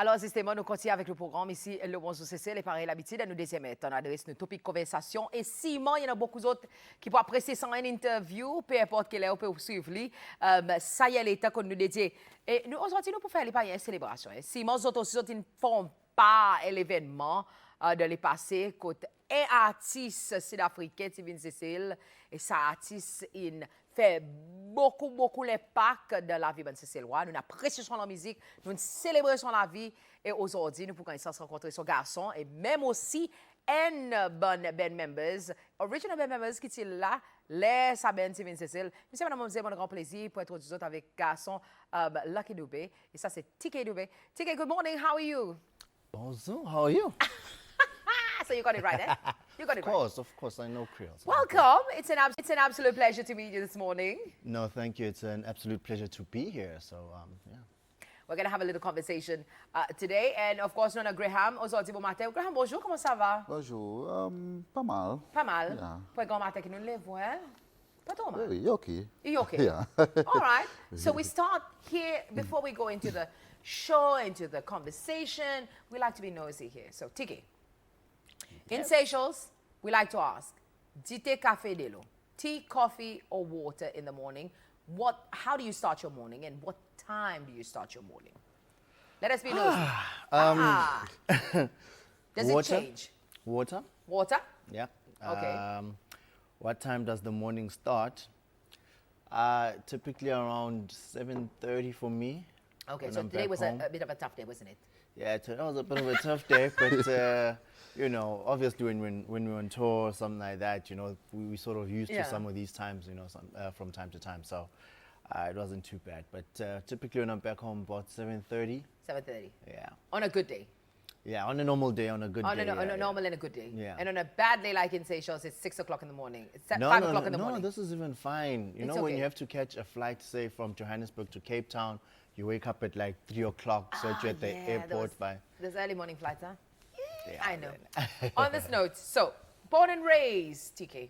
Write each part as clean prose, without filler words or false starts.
Alors, justement, nous continuons avec le programme ici, le Bonjour Cécile, et pareil, l'habitude, nous deuxième on adresse nos Topik Konversasyon. Et Simon, il y en a beaucoup d'autres qui peuvent apprécier sans une interview, peu importe quelle est, on peut suivre lui. Ça y est, l'état qu'on nous dédie. Et nous, aujourd'hui, nous pouvons faire une célébration. Simon, nous aussi, ils ne font pas l'événement de les passer côté un artiste sud-africain, Steven Cécile, et ça artiste, il fait beaucoup l'impact de la vie de Cécilois. Nous apprécions la musique, nous célébrons la vie, et aujourd'hui, nous pouvons rencontrer ce garçon, et même aussi un bon band members, original band members qui sont là, les Sabine Steven Cécile. Monsieur, madame, c'est un grand plaisir pour être aujourd'hui avec garçon Lucky Dube, et ça c'est Tike Dube. Tike, good morning, how are you? Bonjour, how are you? So you got it right, eh? You got it right. Of course, I know Creole. Welcome. It's an absolute pleasure to meet you this morning. No, thank you. It's an absolute pleasure to be here. So, yeah. We're going to have a little conversation today. And of course, nous avons Graham. Aujourd'hui, bon matin. Graham, bonjour, comment ça va? Bonjour, pas mal. Pas mal? Yeah. Pour un grand matin que nous lèvons, hein? Pas trop mal. You're okay. You're okay? Yeah. All right. So we start here, before we go into the show, into the conversation, we like to be nosy here. So, Tiki. In Seychelles, we like to ask, dite café de l'eau, tea, coffee, or water in the morning? How do you start your morning, and what time do you start your morning? Let us be nosy. Does water? it change? Water? Water? Yeah. Okay. What time does the morning start? Typically around 7:30 for me. Okay, when so I'm today back was home. a bit of a tough day, wasn't it? Yeah, it was a bit of a tough day, but you know, obviously when we're on tour or something like that, you know, we sort of used to some of these times, you know, from time to time. So it wasn't too bad. But typically when I'm back home, about 7:30. 7:30. Yeah. On a good day. Yeah, on a normal day, on a good day. On a normal and a good day. Yeah. And on a bad day like in Seychelles, it's 6 o'clock in the morning. It's 5 o'clock in the morning. No, this is even fine. You It's know, when okay. you have to catch a flight, say, from Johannesburg to Cape Town, you wake up at like 3 o'clock, so that you're at the airport by... Those early morning flights, huh? Yeah, I know. On this note, so, born and raised, TK.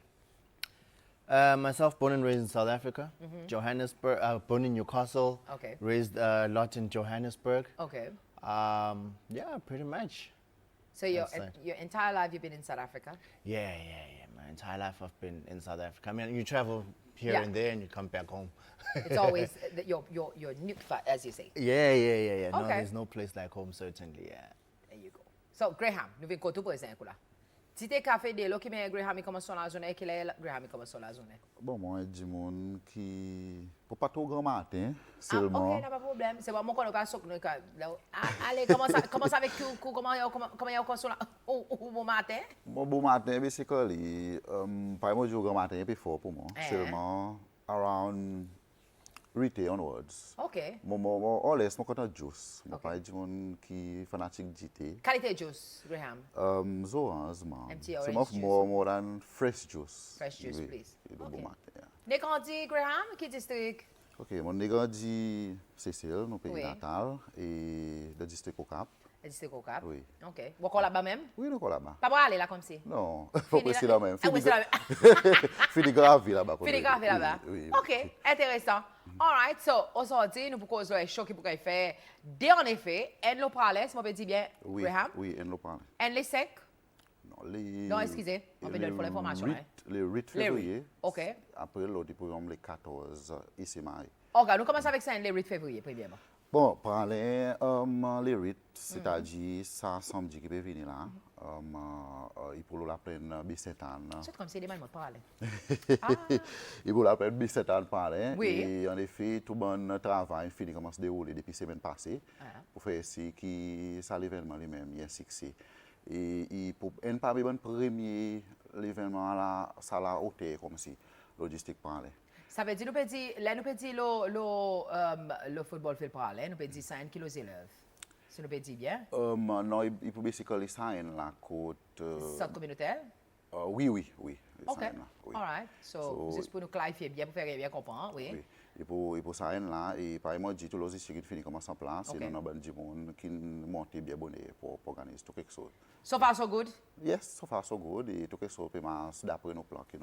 Myself, born and raised in South Africa, Johannesburg, born in Newcastle, Okay. raised a lot in Johannesburg. Okay. Yeah, pretty much. So your entire life you've been in South Africa? Yeah. My entire life I've been in South Africa. I mean, you travel here Yeah. and there and you come back home. It's always your nuke, as you say. Yeah. No, Okay. there's no place like home, certainly, yeah. There you go. So, Graham, nous venons tout pour exemple là. Si tu café de l'eau qui met Graham il commence la journée, qu'il est Graham il commence la journée. Bon, moi, je dis mon qui pour pas trop grand matin, Ah, seulement. ok, n'a pas de problème. C'est vraiment qu'on n'a pas souk. Allez, commence avec comment il commence au bon matin? Bon matin, basically, pas moi je grand matin un peu fort pour moi. Seulement around 8 onwards. Ok. Moi, all less, moi quand juice. Moi pas je mon qui fanatique JT. Qualité juice, Graham. Zorange, man. Empty So orange more than fresh juice. Fresh juice, Oui, please. Bon Okay. matin. Yeah. Né grandi, Graham, qui district? Ok, mon grandi Cécile, nos pays Oui. natal, et le district au Cap. Le district au Cap? Oui. Ok. Vous encore là-bas même? Oui, nous là-bas. Pas pour aller là comme si? Non, Fini faut presque là- la même. Ah oui, c'est la même. Fini grave là-bas. Fini grave là-bas? Oui. Ok, intéressant. All right, so aujourd'hui, nous pouvons jouer un show qui pourrait faire des en effet. Et nous parlons, si on peut dire bien, Oui, Graham. oui, et nous parlons. Et les secs? Non, Non, excusez, on me donne pour l'information. Hein. Les 8 Les février. huit, ok. Après l'autre, pour le 14 ici, Marie. Ok, nous commençons avec ça, le 8 février, premièrement. Bon, pour les 8, c'est-à-dire ça samedi qui peut venir là. Il faut la prendre 17 ans. C'est comme si les mains me parlaient. Il faut la prendre 17 ans parler. Oui. Et en effet, tout bon travail fini commence à dérouler depuis la semaine passée. Pour faire ici, qui ça l'événement lui-même, il y a succès. Et pour un parmi les premiers l'événement là, ça l'a ôté comme si logistique parlait. Ça veut dire, nous peut dire le football fait parler, nous peut dire 5 kilos élèves. Si nous peut dire bien. Non, il faut basically sign la côte. Centre communautaire? Oui. Ok. Sign là, oui. All right. So, juste pour nous clarifier bien, pour faire bien comprendre, oui. Oui. Il faut sign là, et par exemple, dit tout le logistique qui finit commence en place, et nous avons des gens qui montent bien bonnet pour organiser tout quelque chose. So far, so good? Yes, so far so good, et tout quelque chose peut d'après nos plans qui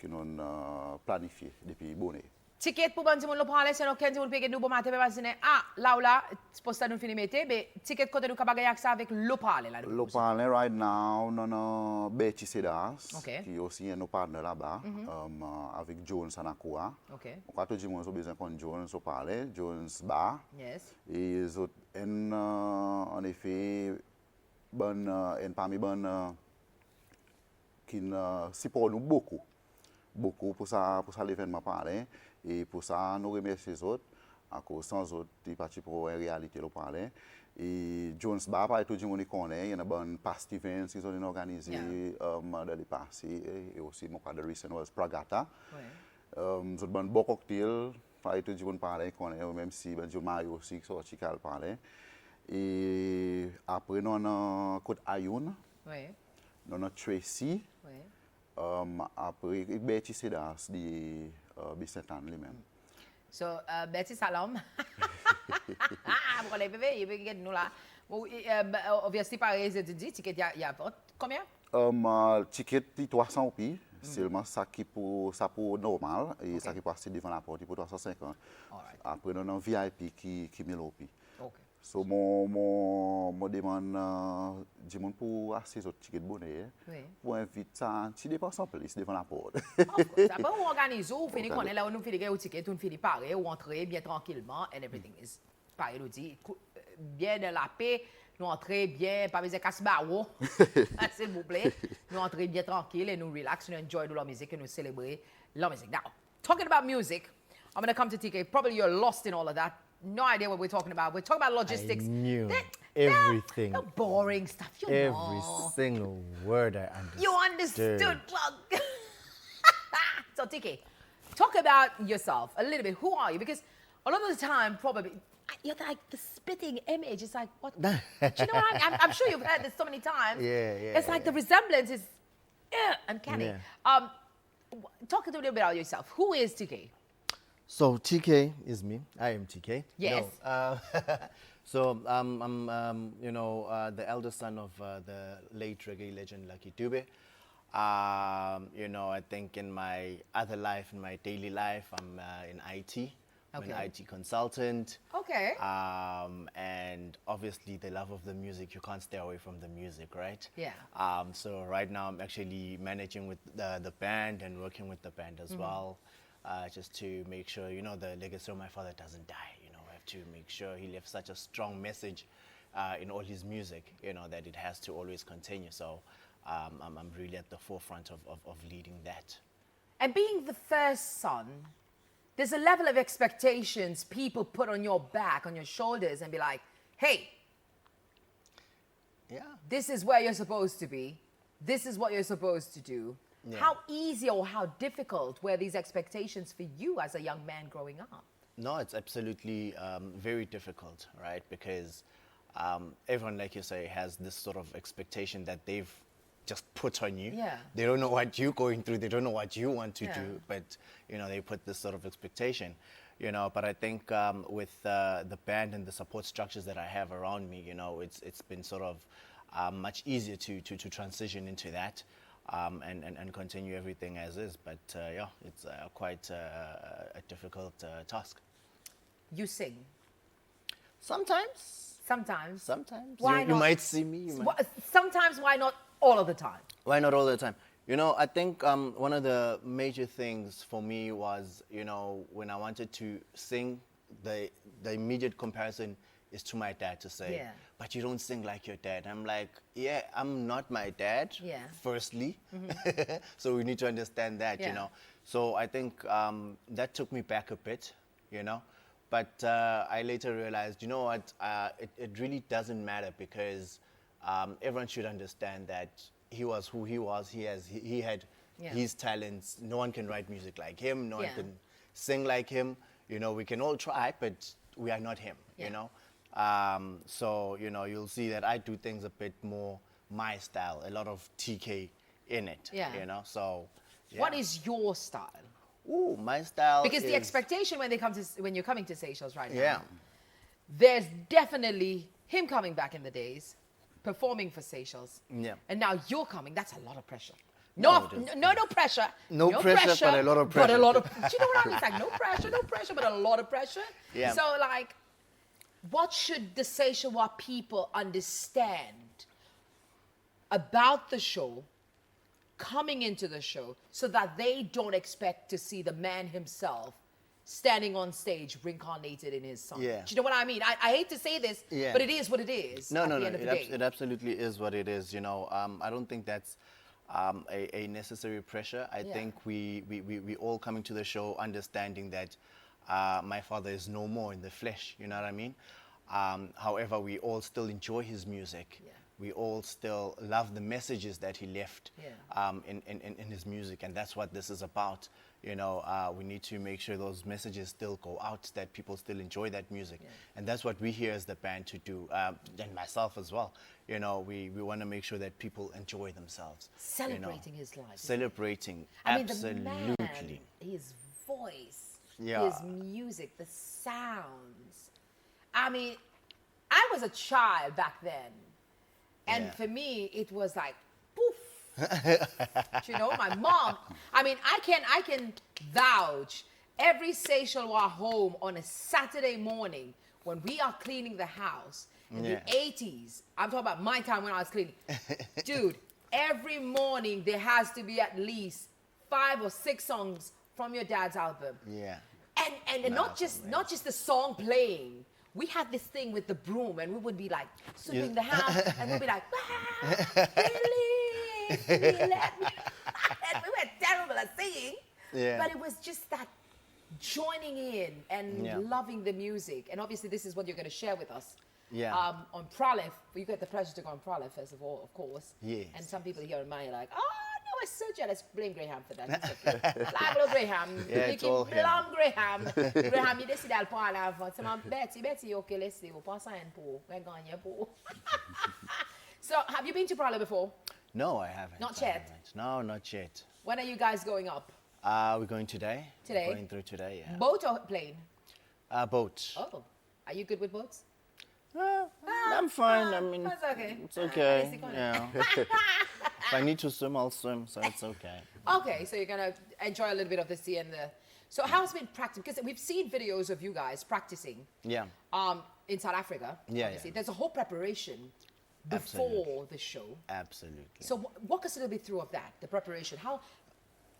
nous planifié depuis bonnet. Ticket pour bandi moun lo prale, c'est non ken di moun pege nou bon matin, mais bazine, là ou là, c'est pour ça nous finit mette, mais ticket côté nous kabagay ak ça avec lo prale là. Le parler right now, non non Betty Sedas, Ok. qui est aussi un partenaire là-bas, avec Jones Anakua. OK. On a tout le monde a besoin qu'on Jones au parler, Jones Bar. Yes. Et en effet, parmi bon qui supporte nous beaucoup pour ça l'événement parler et pour ça nous remercions les autres à cause sans autres ils parti pour une réalité le parler et Jones Bar par tout le monde connaît il y a un bon past events ils ont organisé dans les passés et aussi mon cas de recent was Pragata nous avons bon cocktail par tout le monde parler connaît même si ben Joe Mario aussi sorti cal parler et après nous on a Côte Ayoun nous on a Tracy après Betty Sedas di Bisetan lui-même. So, Betty Salam. Pour les bébés, il veut nous là. Obviously, pareil, je te dis, ticket, il y a combien? Ticket de 300 roupies, seulement ça qui pour normal et ça qui passe devant la porte pour 350. Après, nous avons un VIP qui 1000 roupies. So, mon demande du monde pour acheter ce ticket de bonnet, pour inviter ça, tu dépenses en plus devant la porte. Après, on organise, on finit qu'on est là, on finit au ticket, on finit pareil, on entre bien tranquillement, and everything is pareil, on dit, bien de la paix, nous entrer bien, pas besoin de casse-barreau, s'il vous plaît, nous entrer bien tranquille et nous relax, nous enjoy de la musique et nous célébrer la musique. Now, talking about music, I'm going to come to TK, probably you're lost in all of that. No idea what we're talking about. We're talking about logistics. I knew everything. The boring stuff, you Every know. single word I understood. You understood. Well, so, TK, talk about yourself a little bit. Who are you? Because a lot of the time, probably, you're like the spitting image. It's like, what? Do you know what I'm sure you've heard this so many times. Yeah. It's like the resemblance is uncanny. Yeah. Talk a little bit about yourself. Who is TK? So TK is me. I am TK. Yes. No, so I'm the eldest son of the late reggae legend Lucky Dube. I think in my other life, in my daily life, I'm in IT. I'm an IT consultant. Okay. And obviously the love of the music, you can't stay away from the music, right? Yeah. So right now I'm actually managing with the band and working with the band as well. Just to make sure, the legacy of my father doesn't die. We have to make sure he left such a strong message in all his music, that it has to always continue. So I'm really at the forefront of leading that. And being the first son, there's a level of expectations people put on your back, on your shoulders, and be like, hey, this is where you're supposed to be. This is what you're supposed to do. Yeah. How easy or how difficult were these expectations for you as a young man growing up? No, it's absolutely very difficult, right? Because everyone, like you say, has this sort of expectation that they've just put on you. Yeah. They don't know what you're going through. They don't know what you want to do, but they put this sort of expectation. But I think with the band and the support structures that I have around me, it's been sort of much easier to transition into that. And continue everything as is. But it's quite a difficult task. You sing? Sometimes. Sometimes. Why not? You might see me. Sometimes, why not all of the time? Why not all the time? I think one of the major things for me was, when I wanted to sing, the immediate comparison is to my dad to say, but you don't sing like your dad. I'm like, yeah, I'm not my dad, firstly. So we need to understand that, So I think that took me back a bit, But I later realized, what, it really doesn't matter because everyone should understand that he was who he was. He had his talents. No one can write music like him. No one can sing like him. We can all try, but we are not him, So, you'll see that I do things a bit more my style, a lot of TK in it, So, What is your style? Ooh, my style Because the expectation when you're coming to Seychelles right now, Yeah. there's definitely him coming back in the days, performing for Seychelles. Yeah. And now you're coming. That's a lot of pressure. No pressure. No pressure, but a lot of pressure. But a lot of, you know what I mean? It's like no pressure, but a lot of pressure. Yeah. So like, what should the Seychelles people understand about the show, coming into the show, so that they don't expect to see the man himself standing on stage reincarnated in his song? Yeah. Do you know what I mean? I hate to say this, Yeah. but it is what it is. No, at no, the no. end of the day. It absolutely is what it is. You know, I don't think that's a necessary pressure. I think we all coming to the show understanding that my father is no more in the flesh. You know what I mean? However, we all still enjoy his music. Yeah. We all still love the messages that he left Yeah. in his music, and that's what this is about. You know, we need to make sure those messages still go out, that people still enjoy that music. Yeah. And that's what we here as the band to do, and myself as well. You know, we want to make sure that people enjoy themselves. Celebrating his life. Celebrating, I mean, absolutely. the man, his voice, Yeah. his music, the sounds. I mean, I was a child back then. And Yeah. for me, it was like, poof. You know, my mom, I mean, I can vouch every Seychelles home on a Saturday morning when we are cleaning the house in the 80s. I'm talking about my time when I was cleaning. Dude, every morning there has to be at least 5 or 6 songs from your dad's album. Yeah. And not just the song playing. We had this thing with the broom, and we would be like sweeping the house, and we'd be like, release me, let me. And we were terrible at singing, but it was just that joining in and loving the music. And obviously, this is what you're going to share with us. Yeah. On Phala, you get the pleasure to go on Phala, first of all, of course. Yes. And some people here in Maya are like, oh, no, it's so jealous. Blame Graham for that. It's okay. Like, Graham. Yeah, it's all him. Blame Graham. Graham, you decide à Phala avant. C'est mon Betty, ok, let's see. We'll pass on pour. We're going pour. So, have you been to Phala before? No, I haven't. Not I yet? haven't. No, not yet. When are you guys going up? We're going today. Today? We're going through today, yeah. Boat or plane? Boat. Oh, are you good with boats? I'm fine. I mean, That's okay. it's okay. It's okay. Yeah. If I need to swim, I'll swim, so it's okay. Okay, so you're gonna enjoy a little bit of the sea and the. So how's it been practiced? Because we've seen videos of you guys practicing. Yeah. In South Africa. Yeah, obviously. yeah. There's a whole preparation before Absolutely. the show. Absolutely. So walk us a little bit through of that, the preparation. How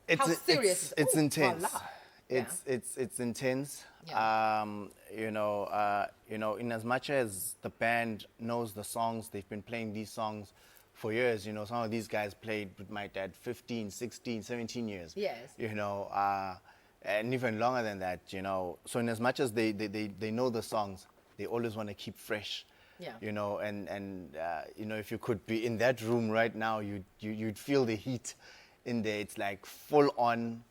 serious is it? It's Ooh, intense. voila. It's intense. Yeah. You know, in as much as the band knows the songs, they've been playing these songs for years. You know, some of these guys played with my dad 15, 16, 17 years. Yes. You know, and even longer than that, you know. So in as much as they know the songs, they always want to keep fresh. Yeah. You know, and you know, if you could be in that room right now, you'd feel the heat in there. It's like full on,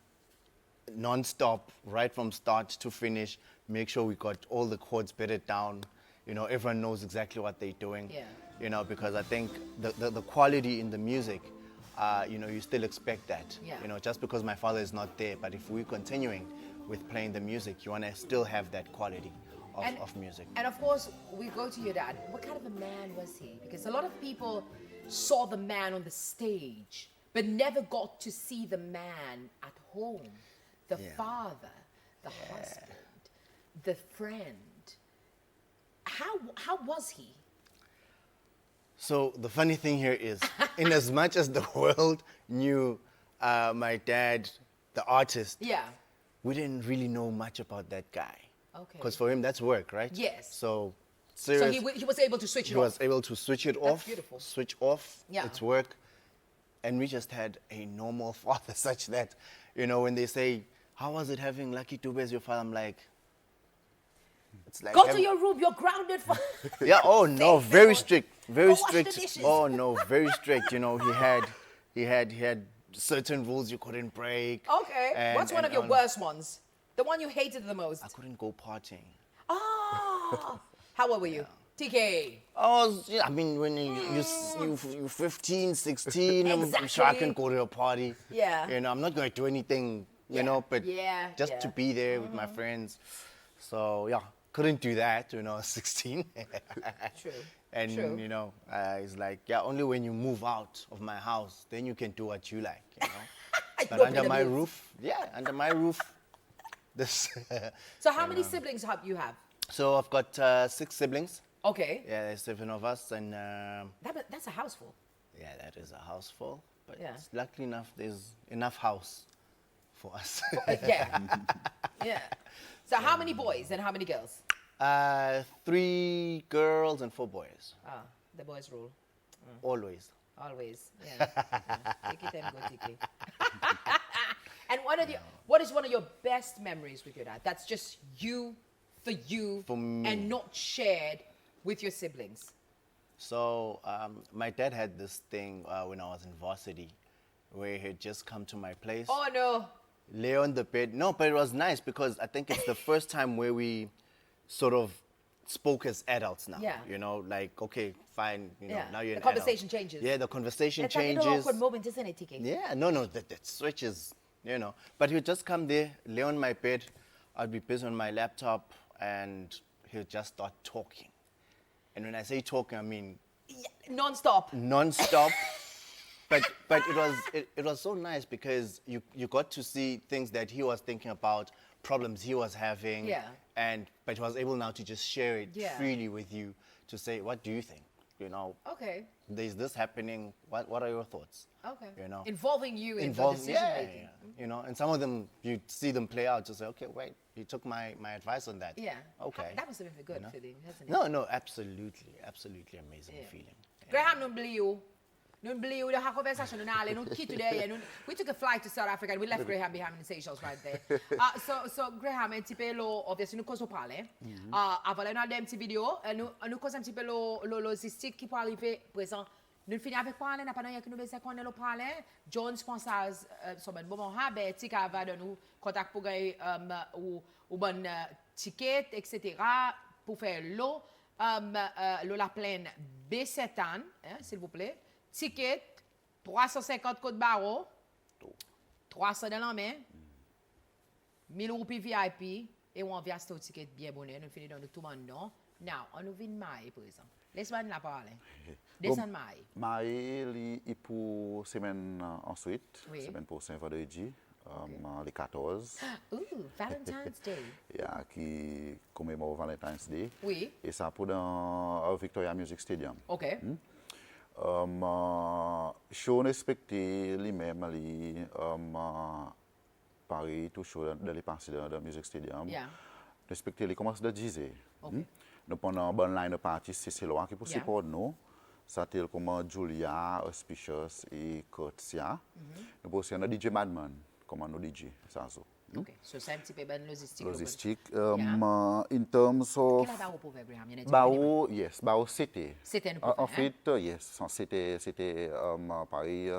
non-stop, right from start to finish. Make sure we got all the chords bedded down. You know, everyone knows exactly what they're doing. Yeah. You know, because I think the quality in the music, you know, you still expect that. Yeah. You know, just because my father is not there, but if we're continuing with playing the music, you want to still have that quality of music. And of course, we go to your dad. What kind of a man was he? Because a lot of people saw the man on the stage, but never got to see the man at home. The father, the husband, the friend. How was he? So the funny thing here is, in as much as the world knew my dad, the artist, we didn't really know much about that guy. Okay. Because for him, that's work, right? Yes. So, So he was able to switch it he off. was able to switch it That's off, beautiful. switch off, Yeah. it's work. And we just had a normal father, such that, you know, when they say, how was it having Lucky Dube as your father? I'm like, it's like... Go to your room, you're grounded for... Yeah, oh no, very strict, very Go wash the strict. dishes. Oh no, very strict. You know, he had certain rules you couldn't break. Okay. And- What's one and of your worst ones? The one you hated the most? I couldn't go partying. Oh. How old were you? TK. Oh, yeah, I mean, when you 15, 16, I'm sure I can go to a party. Yeah. You know, I'm not going to do anything, you know, but just to yeah. be there with my friends. So, yeah, couldn't do that when I was 16. True. And, True. you know, it's like, yeah, only when you move out of my house, then you can do what you like, you know. But don't under pay the my bills. roof, yeah, under my roof, this. So how many siblings have you have? So I've got 6 siblings. Okay. Yeah, there's 7 of us, and That's a house full. yeah, that is a house full. But Yeah. luckily enough, there's enough house for us. Yeah. Yeah. So how many boys and how many girls? 3 girls and 4 boys, Ah, the boys rule. always. Always. Yeah. Take it and go take it. And what is one of your best memories with your dad? That's just you, for you, For me. and not shared with your siblings. So my dad had this thing when I was in varsity, where he'd just come to my place, Oh no. lay on the bed. No, but it was nice because I think it's the first time where we sort of spoke as adults now. Yeah. You know, like, okay, fine, you know, Yeah. now you're The an adult. conversation changes. Yeah, the conversation It's like changes. an awkward moment, isn't it, Tiki? Yeah, no, that switches, you know. But he'd just come there, lay on my bed, I'd be busy on my laptop, and he'll just start talking. And when I say talking, I mean Non-stop. non-stop. but it was so nice because you got to see things that he was thinking about, problems he was having, Yeah. but he was able now to just share it Yeah. freely with you to say, what do you think? You know, Okay. there's this happening. What are your thoughts? Okay. You know, Involving you in the involved, decision yeah, making. yeah. You know, and some of them you see them play out, just say, okay, wait, he took my advice on that. Yeah. Okay. That must have been a good know? feeling, hasn't it? No, absolutely amazing Yeah. feeling. Graham, non believe you. Non believe you. The conversation, non today. We took a flight to South Africa and we left Graham behind in the Seychelles right there. So Graham, un petit peu lo, obviously, nous causons parler. Avant là, nous avons un petit vidéo. Nous causons un petit peu lo logistique qui peut arriver présent. Nous finissons avec parler, n'a pas rien que nous besoin qu'on ait le parler. Jones pense à son bon moment, ben, tika va de nous contact pour gagner ou bon ticket, etc. pour faire l'eau. La plaine B7 ans, s'il vous plaît. Ticket, 350 côte barreau, 300 dans la main, 1000 roupies VIP, et on vient acheter un ticket bien bonnet. Nous finissons dans tout le monde, non? Now, on nous vient maille, par exemple. Laisse-moi la parole. Descends maille. Maille, il pour semaine ensuite, Oui. semaine pour Saint-Vendredi, les 14. Ooh, Valentine's Day. Yeah, qui commémore Valentine's Day. Oui. Et ça pour dans Victoria Music Stadium. OK. Show respecté lui-même, Paris, tout show dans les passes de la Music Stadium. Yeah. Respecté les commence de dire. OK. Nous prenons un bon line de artistes, c'est là qui pour Yeah. support nous. Ça tel comme Julia, Auspicious et Kurtzia. Nous aussi on a DJ Madman, comme nous DJ, ça so. OK. So, c'est un petit peu ben logistique. Logistique. Yeah. In terms of Quel est le pour Graham? Bao, yes, Bao c'était. C'était une En fait, yes, c'était pareil,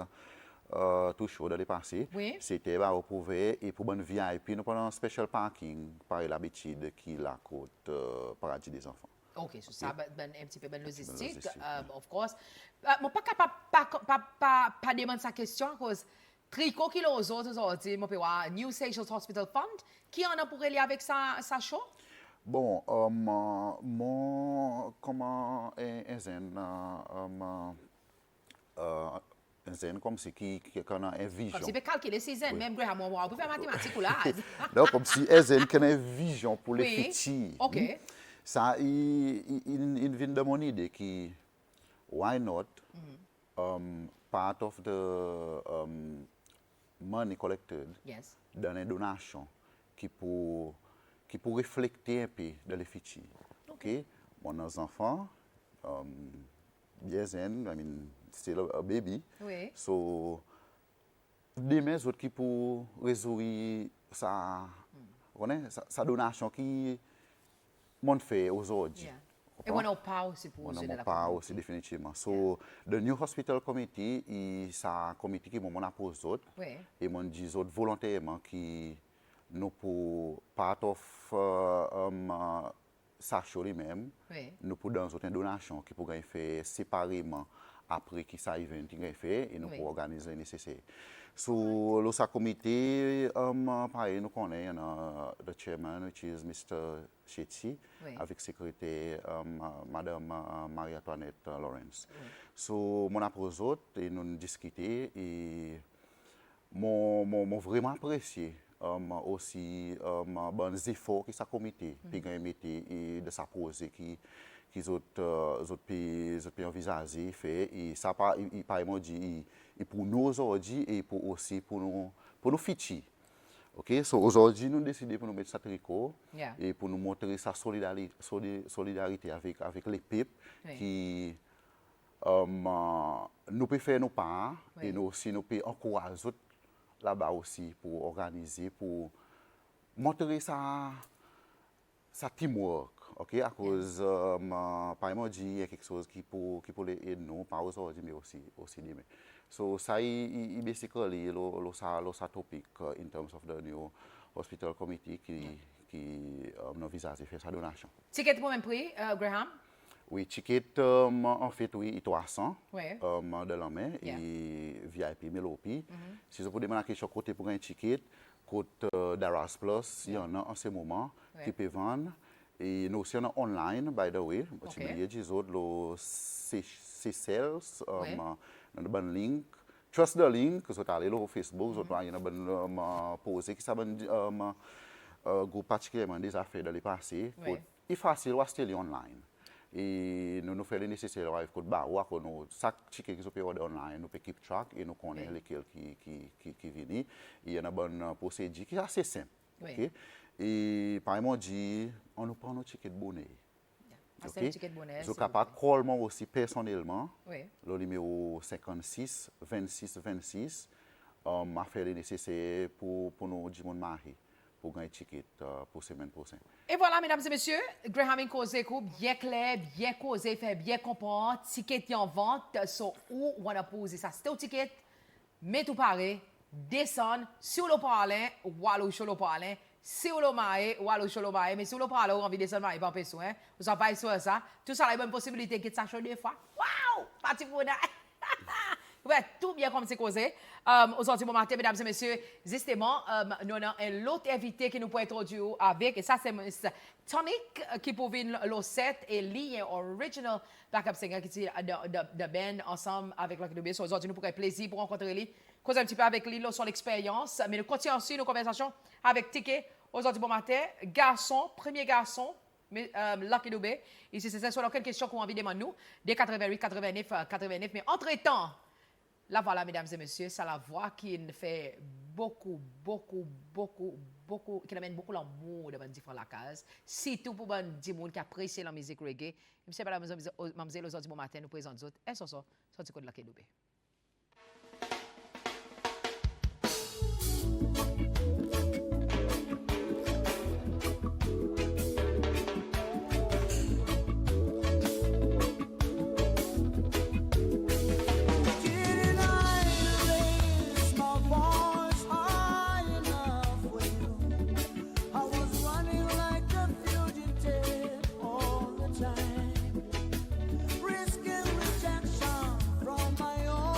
tout chaud dans les passés. Oui. C'était Bao Pouvet et pour bonne VIP, nous prenons un special parking, pareil l'habitude qui la côte Paradis des enfants. OK, so ça ben un petit peu ben logistique, logistique, of course. Moi pas capable pas demander sa question cause tricot qui les autres aujourd'hui, moi peut voir New Seychelles Hospital Fund qui en a pour aller avec sa show. Bon, mon comment un zen comme si qui qu'on a une vision. Comme si peut calculer ses ailes, même Graham on peut faire mathématiques ou là. Non, comme si un zen qu'on a une vision pour les Oui. petits. OK. Ça, il vient de mon idée qui, why not, part of the money collected Yes. dans les donations qui pour refléter un peu dans les petits. OK? Mon enfant, bien zen, I mean, still a baby. Oui. So, des mes autres qui pour résoudre sa donation qui mon fait aujourd'hui. Yeah. Et on a pas aussi pour On user de n'a la pas communauté. aussi définitivement. So, the New Hospital Committee, c'est un comité qui m'en appose d'autres. Oui. Et m'en dit autres volontairement qui nous pour part of sa show lui-même, Oui. nous pour dans une donation qui pourrait faire séparément après qui ça event qui est fait et nous pour organiser nécessaire. So le comité pareil nous connaît the chairman which is Mr. Chetty avec secrétaire Madame Marie-Antoinette Lawrence. So mon approche et nous discuter et mon vraiment apprécié aussi bon efforts que ça comité puis et de sa pose qui autres pays envisagé fait et ça pas dit et pour nous aujourd'hui et pour aussi pour nos futurs. OK, so aujourd'hui nous décidons pour nous mettre ça tricot et pour nous montrer sa solidarité avec les peuples qui nous peut faire nos parts et nous aussi nous peut encourager là-bas aussi pour organiser pour montrer ça teamwork. OK, à cause par exemple il y a quelque chose qui pour les aider nous pas aujourd'hui mais aussi demain. So ça il basically le topic in terms of the new hospital committee qui nous visage faire sa donation. Ticket pour même prix Graham? Oui, ticket en fait oui 300 de la main et VIP Melopi. Si vous pouvez demander quelque chose côté pour un ticket côté Daras Plus, il y en a en ce moment qui peut vendre. Et nous aussi on a online by the way, tu me dis le C-Sales dans le bon link. Trust the link, que vous allez sur Facebook, vous allez poser qui ça groupe particulièrement des affaires dans le passé. Il est facile de rester online. Et nous faisons le nécessaire avec le bar, chaque ticket qui est online, nous pouvons keep track et nous connaissons lesquels qui viennent. Il y a une bonne procédure qui est assez simple. Okay? Et par exemple, on nous prend nos tickets de bonnet. Okay? Je suis capable de coller aussi personnellement le numéro 56 26 26 à faire le nécessaire pour nous dire mon mari pour gagner ticket pour semaine prochaine. Et voilà, mesdames et messieurs, Graham causé bien clair, bien causé, fait bien comprendre, ticket en vente, sur où on a posé ça. C'était au ticket, mais tout pareil, descendre sur le parlin, ou aller sur le parlin, sur le maïs, ou aller sur le maïs, mais sur le parlin, on a envie de descendre maïs, pas besoin, vous avez pas sur ça. Tout ça, il y a une bonne possibilité que ça change des fois. Waouh! Parti pour nous. Ouais, tout bien comme c'est causé. Aujourd'hui, bon matin, mesdames et messieurs, justement, nous avons un autre invité qui nous peut introduire avec, et ça, c'est Tonique qui peut venir le 7 et lui, un original backup singer qui est de band ensemble avec Lucky Dube. Aujourd'hui, nous pourrons plaisir pour rencontrer lui, causer un petit peu avec lui sur l'expérience. Mais nous continuons aussi nos conversations avec Tike. Aujourd'hui, bon matin, premier garçon, Lucky Dube. Ici, c'est sur laquelle question qu'on a envie de demander nous, dès 88, 89. Mais entre-temps, là, voilà, mesdames et messieurs, c'est la voix qui fait beaucoup, qui amène beaucoup l'amour devant différentes cases. Surtout pour les gens qui apprécient la musique reggae. Je sais pas, mademoiselle, aujourd'hui, bon matin, nous présentons d'autres. Et ça, c'est quoi de Lucky Dube? Risking rejection from my own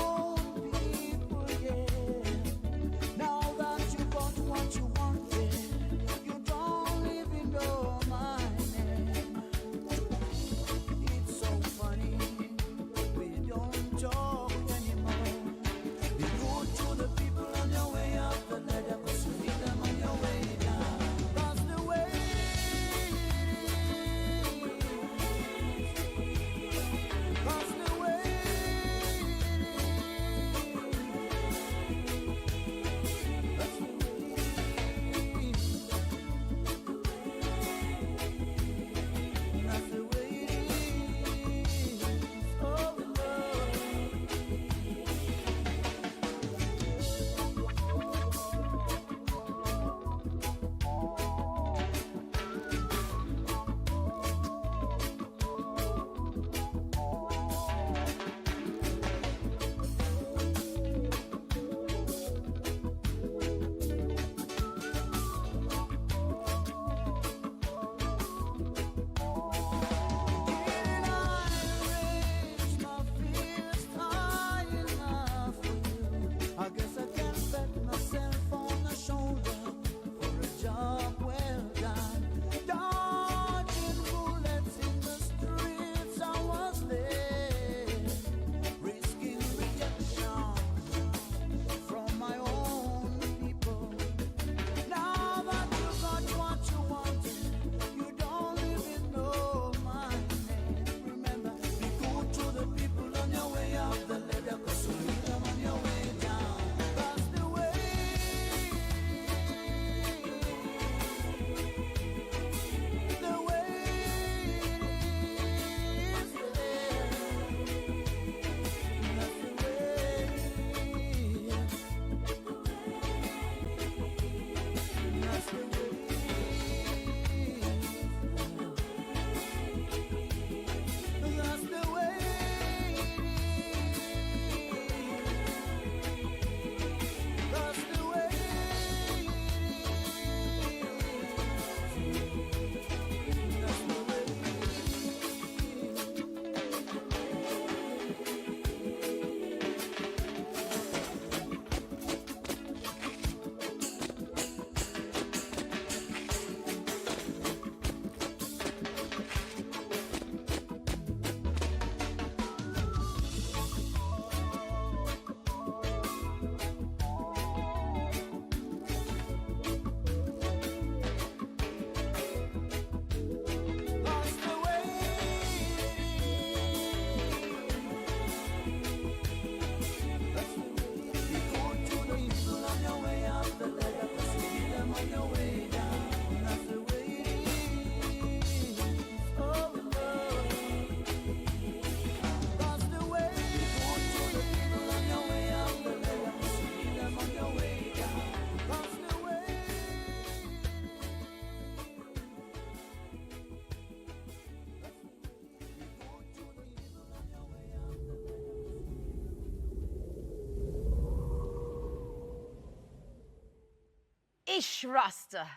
Ish Rasta,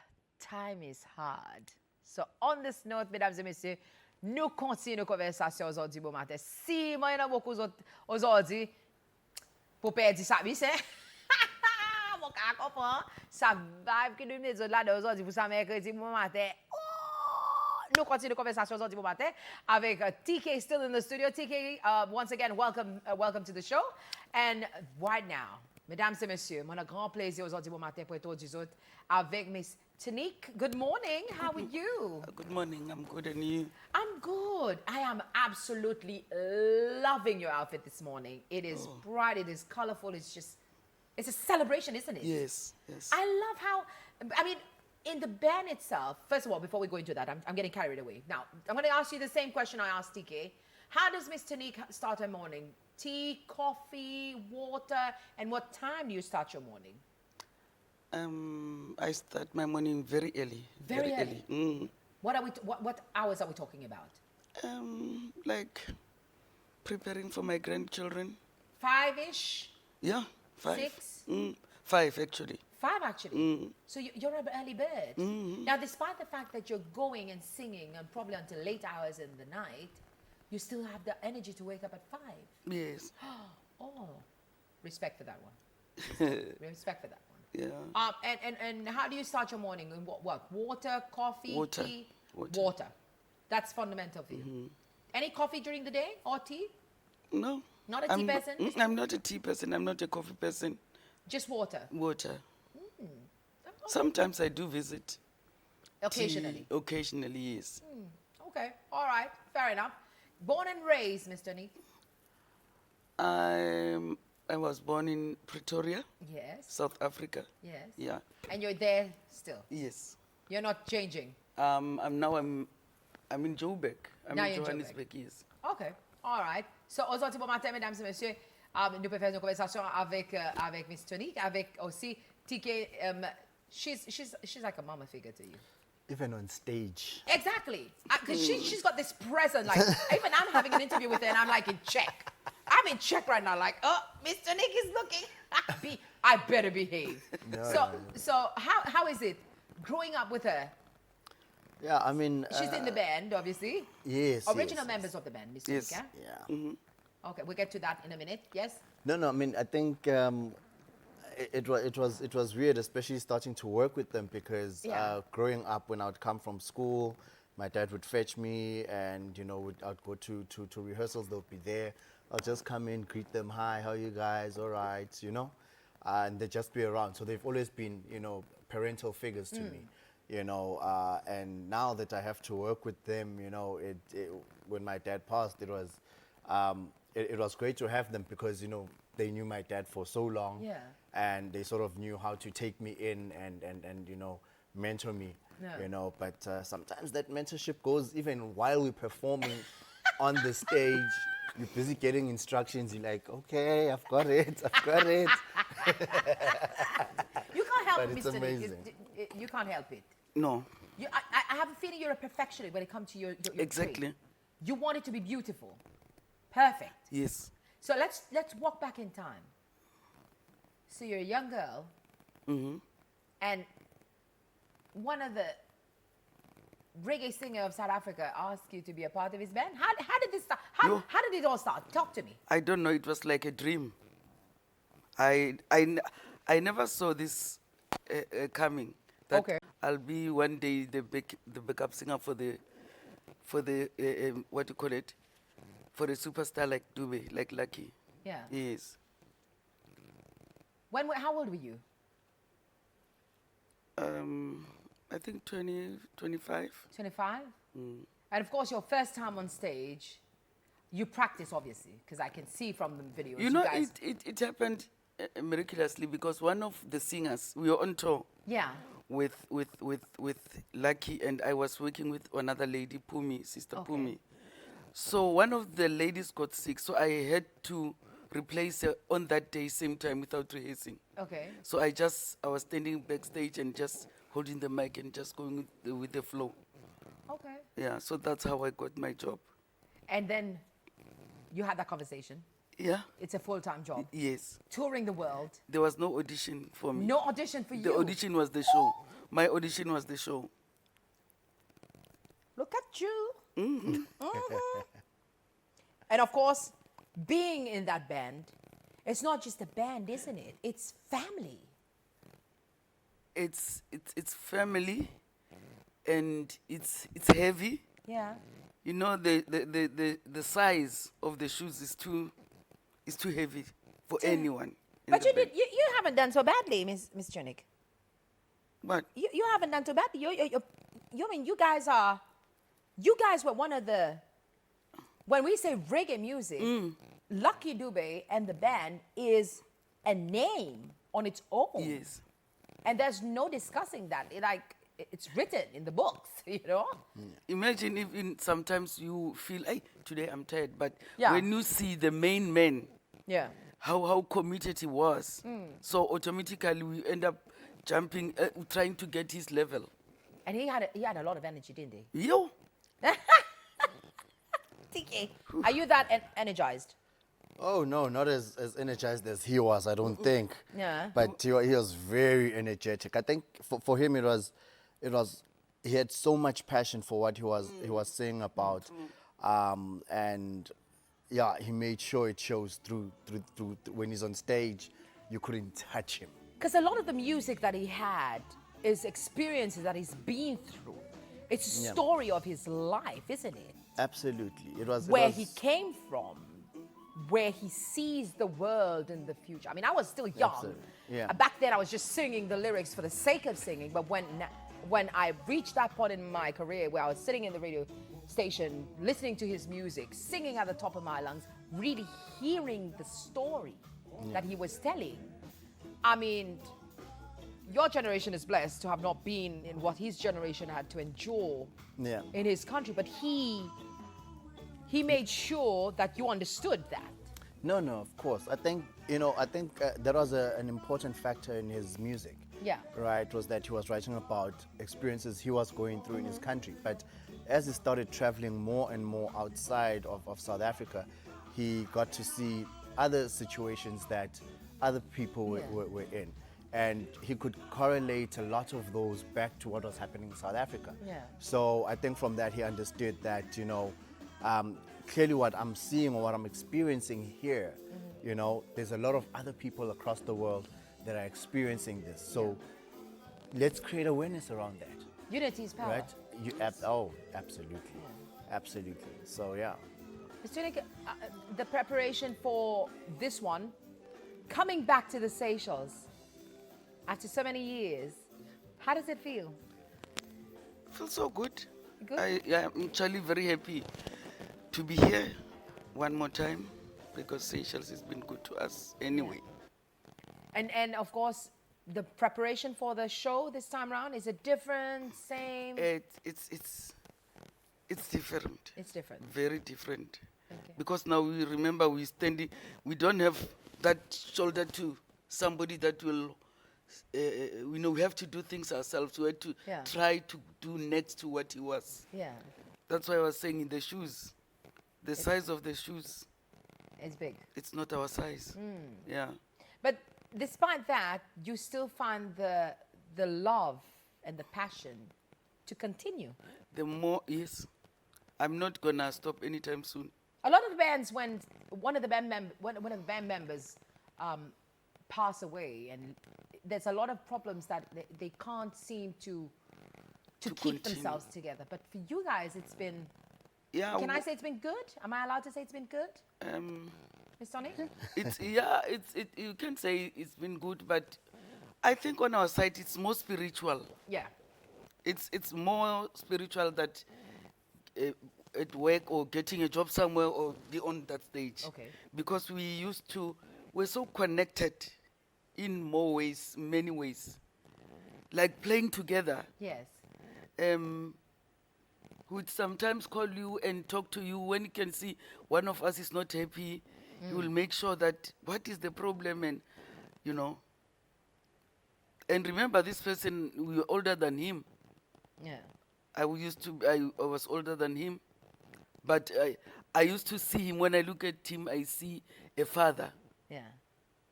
time is hard. So on this note, mesdames et messieurs, nous continuons nos conversations aujourd'hui bon matin. Si moi, il y en a beaucoup aujourd'hui, pour perdre ça, oui, c'est... Mon gars, comprend? Ça vibe que nous venons là aujourd'hui pour ça mercredi bon matin. Nous continuons nos conversations aujourd'hui bon matin avec TK still in the studio. TK, once again, welcome to the show. And right now, mesdames et messieurs, mon grand plaisir aujourd'hui bon matin pour être du autres avec Miss Tonique. Good morning. How are you? Good morning. I'm good, and you? I'm good. I am absolutely loving your outfit this morning. It is bright. It is colorful. It's a celebration, isn't it? Yes, yes. I love how, I mean, in the band itself, first of all, before we go into that, I'm getting carried away. Now, I'm going to ask you the same question I asked TK. How does Miss Tonique start her morning? Tea, coffee, water, and what time do you start your morning? I start my morning very early. Very early? Mm. What hours are we talking about? Like preparing for my grandchildren. 5-ish? Yeah, 5. 6? 5 actually. 5 actually? So you're an early bird. Now, despite the fact that you're going and singing and probably until late hours in the night, you still have the energy to wake up at 5. Yes. Oh, respect for that one. Respect for that one. Yeah. And how do you start your morning? In what? Water, coffee, Water. tea? Water. That's fundamental for you. Any coffee during the day or tea? No. Not a tea person? I'm not a tea person. I'm not a coffee person. Just water? Water. Sometimes I do visit. Occasionally? Tea. Occasionally, yes. Okay, all right, fair enough. Born and raised, Mr. Nick? I was born in Pretoria, Yes. South Africa. Yes. Yeah. And you're there still? Yes. You're not changing? I'm in Joburg. I'm Now in you're in Johannesburg, yes. Okay, all right. So, aujourd'hui, bon matin, mesdames et messieurs, nous pouvons faire une conversation avec Miss Tonique, avec aussi TK. She's like a mama figure to you. Even on stage. Exactly. Because she's got this presence. Like, even I'm having an interview with her and I'm like in check. I'm in check right now. Like, oh, Miss Tonique is looking. I better behave. So how is it growing up with her? Yeah, I mean... She's in the band, obviously. Yes, Original yes, members of the band, Miss Yes. Tonique, Yeah. Okay, we'll get to that in a minute. Yes? No, I mean, I think it was weird, especially starting to work with them because growing up when I would come from school, my dad would fetch me and, you know, I'd go to rehearsals, they'll be there. I'll just come in, greet them, hi, how are you guys, all right, you know? And they'd just be around. So they've always been, you know, parental figures to me, you know? And now that I have to work with them, you know, when my dad passed, it was great to have them because, you know, they knew my dad for so long. Yeah. And they sort of knew how to take me in and you know, mentor me, you know. But sometimes that mentorship goes even while we're performing on the stage. You're busy getting instructions. You're like, okay, I've got it. You can't help But it, it's Mr. Nick. amazing. You can't help it. No. I have a feeling you're a perfectionist when it comes to your Exactly. trade. You want it to be beautiful. Perfect. Yes. So let's walk back in time. So you're a young girl, and one of the reggae singer of South Africa asked you to be a part of his band. How did this start? How did it all start? Talk to me. I don't know. It was like a dream. I never saw this coming. That Okay. I'll be one day the backup singer for the what do you call it? For a superstar like Dube, like Lucky. Yeah. Yes. How old were you? I think 20, 25. 25? And of course, your first time on stage, you practice, obviously, because I can see from the videos. You know, guys... it happened miraculously because one of the singers, we were on tour. Yeah. With Lucky, and I was working with another lady, Pumi, Sister Okay. Pumi. So one of the ladies got sick, so I had to replace her on that day, same time, without rehearsing. Okay. So I was standing backstage and just holding the mic and just going with the flow. Okay. Yeah, so that's how I got my job. And then you had that conversation. Yeah. It's a full-time job. Yes. Touring the world. There was no audition for me. No audition for The you. audition was the show. My audition was the show. Look at you. Mhm. And of course, being in that band, it's not just a band, isn't it? It's family. It's family, and it's heavy. Yeah. You know, the size of the shoes is too heavy for anyone. in But the you band. you haven't done so badly, Miss Tonique. But You haven't done so badly. You mean you guys were one of the, when we say reggae music, Lucky Dube and the band is a name on its own. yes, And there's no discussing that. It's written in the books, you know? imagine if sometimes you feel, hey, today I'm tired, but Yeah. when you see the main man, Yeah. how committed he was, so automatically we end up jumping, trying to get his level. And he had a lot of energy, didn't he? Yo, TK, are you that energized? Oh no, not as energized as he was, I don't think. Yeah. But he was very energetic. I think for him it was he had so much passion for what he was saying about, and yeah, he made sure it shows through when he's on stage. You couldn't touch him. Because a lot of the music that he had is experiences that he's been through. It's a Yeah. story of his life, isn't it? Absolutely, it was Where he came from, where he sees the world in the future. I mean, I was still young. Absolutely, yeah. Back then, I was just singing the lyrics for the sake of singing. But when I reached that point in my career where I was sitting in the radio station, listening to his music, singing at the top of my lungs, really hearing the story that he was telling, I mean, your generation is blessed to have not been in what his generation had to endure Yeah. in his country, but he made sure that you understood that. No, of course. I think that was an important factor in his music. Yeah. Right, was that he was writing about experiences he was going through in his country. But as he started traveling more and more outside of South Africa, he got to see other situations that other people were in. And he could correlate a lot of those back to what was happening in South Africa. Yeah. So I think from that he understood that, clearly what I'm seeing or what I'm experiencing here, there's a lot of other people across the world that are experiencing this. So let's create awareness around that, Unity is power. right? Absolutely. Absolutely. So yeah. Mr. Tonique, the preparation for this one, coming back to the Seychelles after so many years, how does it feel? feels so good. Good? I'm actually very happy to be here one more time because Seychelles has been good to us anyway. And of course, the preparation for the show this time around, is it different, same? It's different. It's different. Very different. Okay. Because now we remember we standing, we don't have that shoulder to somebody that will, we have to do things ourselves. We have to Yeah. try to do next to what he was. Yeah, That's why I was saying in the shoes, the size of the shoes, it's big. it's not our size. Yeah. But despite that, you still find the love and the passion to continue. The more, yes, I'm not gonna stop anytime soon. A lot of the bands, when one of the band members pass away, and there's a lot of problems that they can't seem to keep continue. themselves together. But for you guys, it's been. Yeah. Can I say it's been good? Am I allowed to say it's been good, Miss Tonique? You can say it's been good, but I think on our side it's more spiritual. Yeah. It's more spiritual that at work or getting a job somewhere or be on that stage. Okay. Because we're so connected in more ways, many ways. Like playing together. Yes. Would sometimes call you and talk to you when you can see one of us is not happy. He will make sure that what is the problem, and and remember this person, we were older than him. Yeah. I was older than him, but I used to see him. When I look at him, I see a father, Yeah.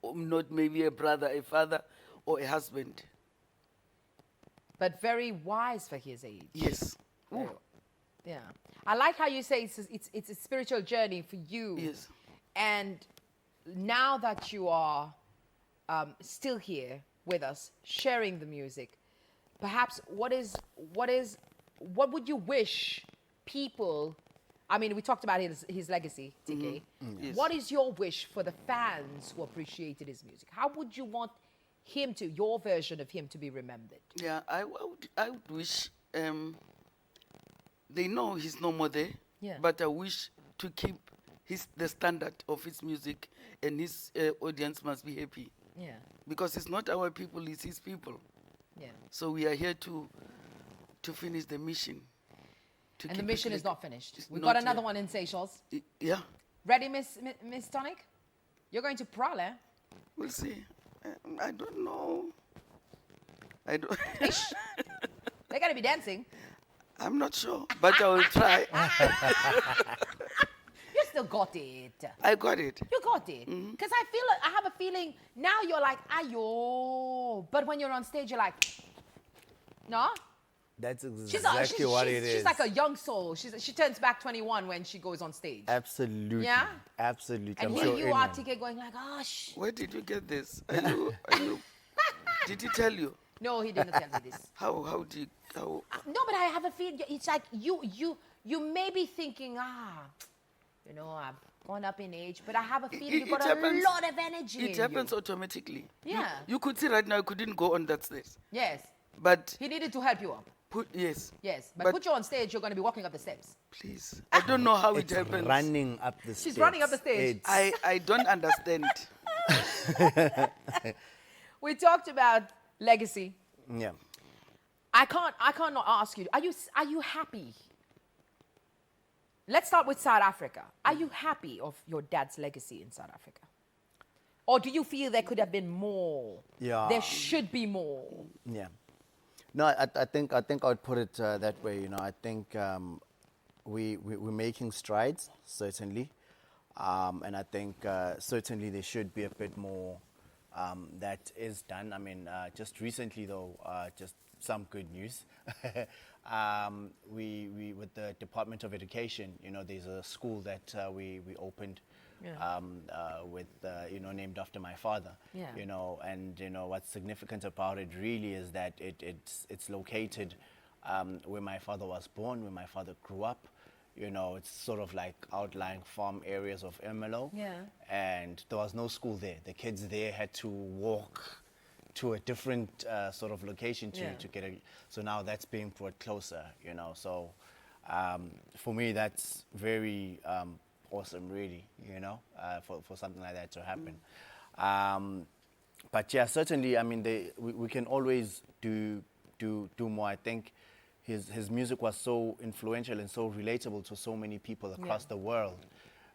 or not maybe a brother, a father or a husband. But very wise for his age. Yes. Ooh. Yeah. I like how you say it's a spiritual journey for you. Yes. And now that you are still here with us, sharing the music, perhaps what would you wish people, I mean, we talked about his legacy, TK. Yes. What is your wish for the fans who appreciated his music? How would you want your version of him to be remembered? Yeah, I would wish they know he's no more there. Yeah. But I wish to keep the standard of his music, and his audience must be happy. Yeah. Because it's not our people, it's his people. Yeah. So we are here to finish the mission. To And the keep mission it is like- not finished. it's We've not got another yet. one in Seychelles. Yeah, Ready, Miss Tonique? You're going to Phala. we'll see. I don't know. I don't. Ish. They gotta be dancing. I'm not sure, but I will try. You still got it. I got it. You got it. Because I have a feeling now you're like, ayo. But when you're on stage, you're like, no? That's She's exactly what it is. She's like a young soul. She turns back 21 when she goes on stage. Absolutely. Yeah? Absolutely. And I'm here sure you anyone- are, TK, going like, oh, Where did you get this? Are you, did he tell you? No, he didn't tell me this. How No, but I have a feeling it's like you may be thinking, I've gone up in age, but I have a feeling you've got a lot of energy in It you. happens automatically. Yeah. You could see right now I couldn't go on that stage. Yes. But He needed to help you up. yes. Yes. But But- put you on stage, you're going to be walking up the steps. Please. I don't know how it It's happens. running up the stage. She's running up the stage. I don't understand. We talked about legacy. Yeah. I can't not ask you. Are you happy? Let's start with South Africa. Are you happy of your dad's legacy in South Africa? Or do you feel there could have been more? Yeah. There should be more. Yeah. No, I think I would put it that way. You know, I think we're making strides, certainly, and I think certainly there should be a bit more that is done. I mean, just recently though, just some good news. We with the Department of Education, you know, there's a school that we opened. Yeah. With you know, named after my father. Yeah. You know, and you know what's significant about it really is that it's located where my father was born, where my father grew up. You know, it's sort of like outlying farm areas of Ermelo. Yeah. And there was no school there. The kids there had to walk to a different sort of location to get a. So now that's being brought closer. You know, so for me that's very awesome, really, you know, for something like that to happen. But yeah, certainly, I mean, we can always do more. I think his music was so influential and so relatable to so many people across the world,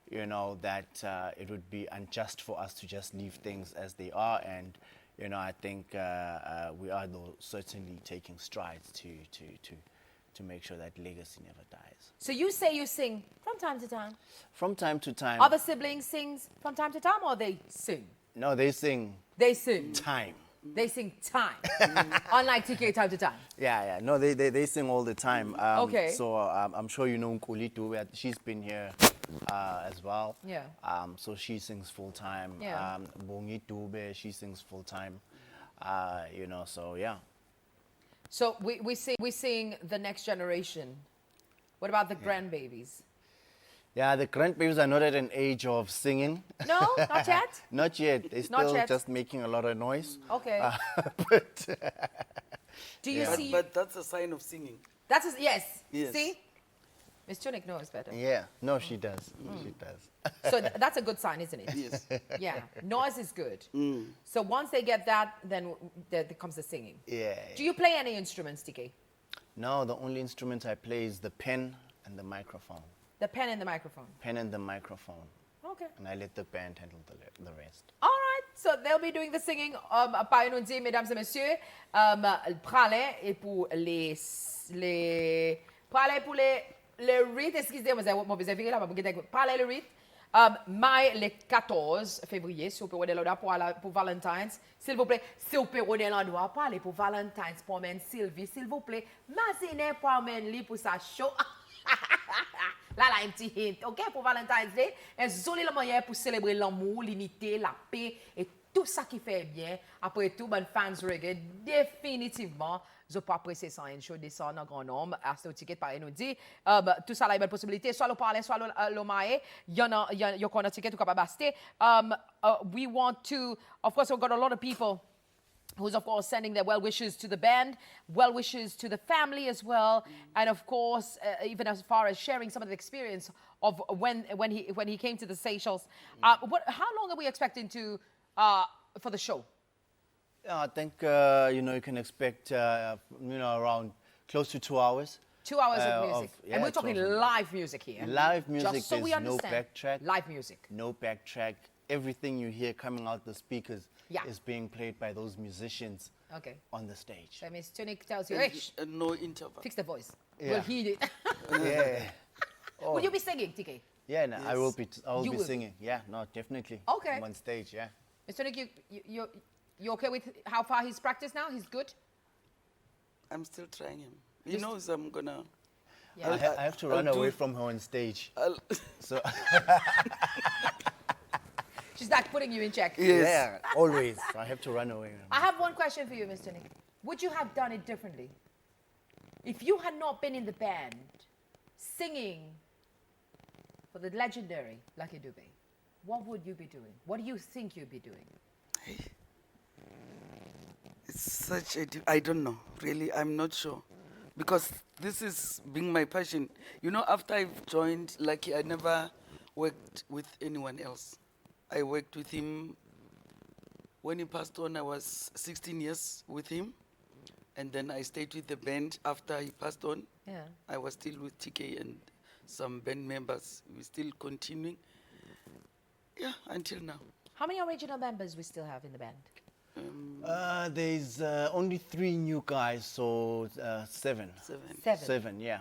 you know, that it would be unjust for us to just leave things as they are. And, you know, I think we are though certainly taking strides to make sure that legacy never dies. So you say you sing from time to time. From time to time. Other siblings sings from time to time, or they sing? No, they sing They sing. time. They sing time. Unlike TK time to time. Yeah. No, they sing all the time. Okay. So I'm sure you know Dube. She's been here as well. Yeah. So she sings full time. Yeah. Bongi Dube, she sings full time. You know, so yeah. So we sing the next generation. What about the grandbabies? Yeah, the grandbabies are not at an age of singing. No, not yet. Not yet. They're Not still yet. just making a lot of noise. Okay. But Do you Yeah. see? But that's a sign of singing. Yes. Yes. See, Miss Tonique knows better. yeah, no, she does. She does. So that's a good sign, isn't it? Yes. Yeah. Noise is good. So once they get that, then there comes the singing. Yeah. Do you play any instruments, TK? No, the only instrument I play is the pen and the microphone. The pen and the microphone. Pen and the microphone. Okay. And I let the band handle the rest. All right. So they'll be doing the singing. Par nous dire, mesdames et messieurs, Phala et pour les Phala pour les rythmes. Excusez-moi, vous avez vu là, Phala le rythme. Mai le 14 février, si vous pouvez aller là pour Valentine's, s'il vous plaît. Si vous pouvez aller là pour aller pour Valentine's, pour men Sylvie, s'il vous plaît. Mazine pour men li pour sa show. Là, un petit hint, ok, pour Valentine's Day. Un joli moyen pour célébrer l'amour, l'unité, la paix et tout ça qui fait bien. Après tout, ben, fans reggae, définitivement, je peux apprécier ça, une show descend en grand nombre. À ce ticket, pareil, nous dit, tout ça, là, il y a une possibilité. Soit le parler, soit le maé. Il y en a, un ticket, tout capable d'acheter. We want to, of course, we've got a lot of people who's, of course, sending their well wishes to the band, well wishes to the family as well, and of course, even as far as sharing some of the experience of when he came to the Seychelles. How long are we expecting to for the show? Yeah, I think you can expect around close to 2 hours. 2 hours of music, and we're 2 talking hours. live music here. Live music. Just so we there's no understand. backtrack. Live music. No backtrack. Everything you hear coming out the speakers Yeah. is being played by those musicians Okay. on the stage. So Miss Tonique tells you, And, hey, no interval. fix the voice. Yeah. We'll hear it. Yeah. Will you be singing, TK? Yeah, no, I will Yes. be. I will You be will. singing. Yeah, no, definitely. Okay. I'm on stage. Yeah. Miss Tonique, you okay with how far he's practiced now? He's good? I'm still trying him. He knows I'm gonna. Yeah. I have to I'll run do away it. from her on stage. I'll So She's like putting you in check. Yes. yeah, always. I have to run away. I have one question for you, Mr. Nick. Would you have done it differently? If you had not been in the band singing for the legendary Lucky Dube, what would you be doing? What do you think you'd be doing? It's such a. I don't know. Really, I'm not sure. Because this is being my passion. You know, after I've joined Lucky, I never worked with anyone else. I worked with him when he passed on. I was 16 years with him. And then I stayed with the band after he passed on. Yeah. I was still with TK and some band members. We're still continuing. Yeah, until now. How many original members we still have in the band? There's only 3 new guys, so 7. 7. 7, yeah.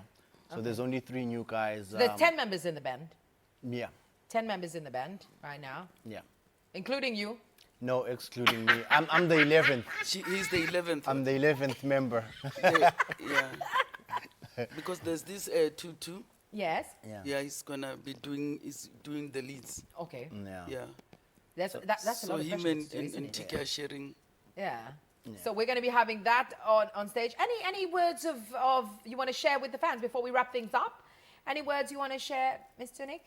So there's only 3 new guys. There's 10 members in the band. Yeah, 10 members in the band right now, yeah. including you. No, excluding me. I'm the 11th. He's the 11th. I'm the 11th member. Yeah. Because there's this Tutu. Yes. Yeah. Yeah, he's gonna be doing the leads. Okay. Yeah. Yeah. That's a So lot of him questions too, and isn't it? TK are sharing. Yeah. So we're going to be having that on stage. Any words of you want to share with the fans before we wrap things up? Any words you want to share, Mr. Nick,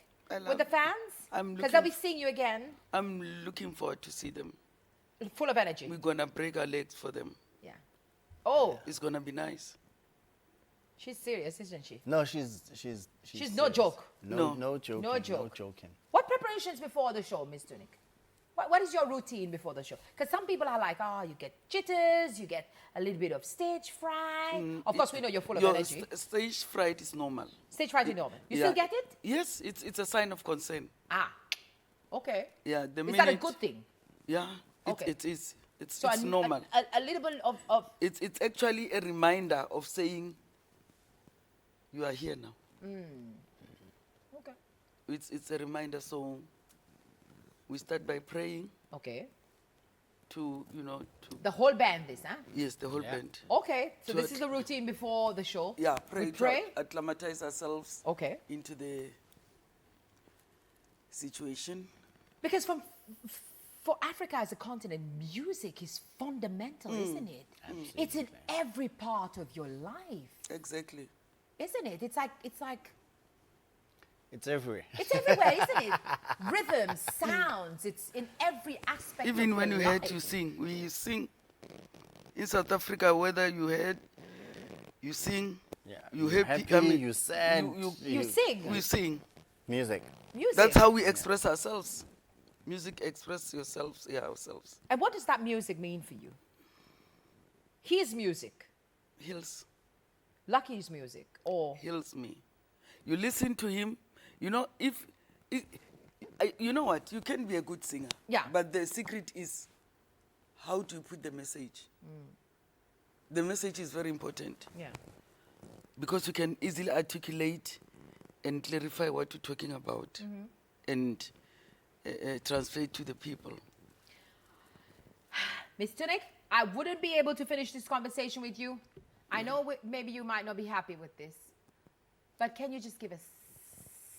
with the fans? I'm Because they'll be looking- seeing you again, I'm looking forward to see them. full of energy. We're gonna break our legs for them. Yeah. Oh, It's gonna be nice. she's serious, isn't she? No, she's She's no serious. joke. No, No. no joking. No joke. No joking. What preparations before the show, Mr. Nick? What is your routine before the show? Because some people are like, you get jitters, you get a little bit of stage fright. Of course, we know you're full of Your energy. stage fright is normal. Stage fright is normal. You Yeah. still get it? Yes, it's a sign of concern. Okay. Yeah, the Is minute. that a good thing? Yeah, Okay. it is. It's So normal. A little bit of It's actually a reminder of saying you are here now. okay. It's a reminder. So we start by praying Okay. to The whole band, this, huh? yes, the whole Yeah. band. Okay. So this To- is the routine before the show. Yeah, pray We to pray. acclimatize ourselves Okay. into the situation. Because for Africa as a continent, music is fundamental, isn't it? It's in every part of your life, Exactly. isn't it? It's like It's everywhere. it's everywhere, isn't it? Rhythm, sounds, it's in every aspect Even of when your you life. heard you sing, we sing in South Africa. Whether you heard, you sing. Yeah. You You're happy, happy, you sad, You sing We sing. music. music. That's how we express ourselves. Music express yourselves, ourselves. And what does that music mean for you? His music, Heals Lucky's music, or heals me. You listen to him. You know, you know what? You can be a good singer. Yeah. But the secret is how to put the message. The message is very important yeah. because you can easily articulate and clarify what you're talking about. And translate to the people. Miss Tonique, I wouldn't be able to finish this conversation with you. I know maybe you might not be happy with this, but can you just give us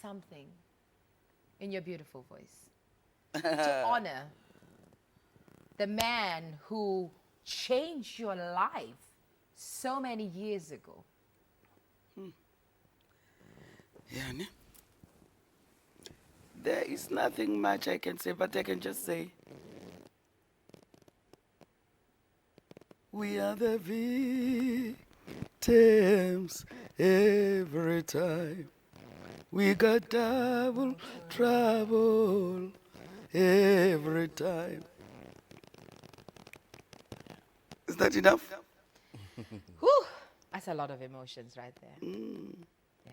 something in your beautiful voice to honor the man who changed your life so many years ago? Yeah, ne? There is nothing much I can say, but I can just say, we are the victims every time. We got double trouble every time. Is that enough? Whew, that's a lot of emotions right there. Yeah.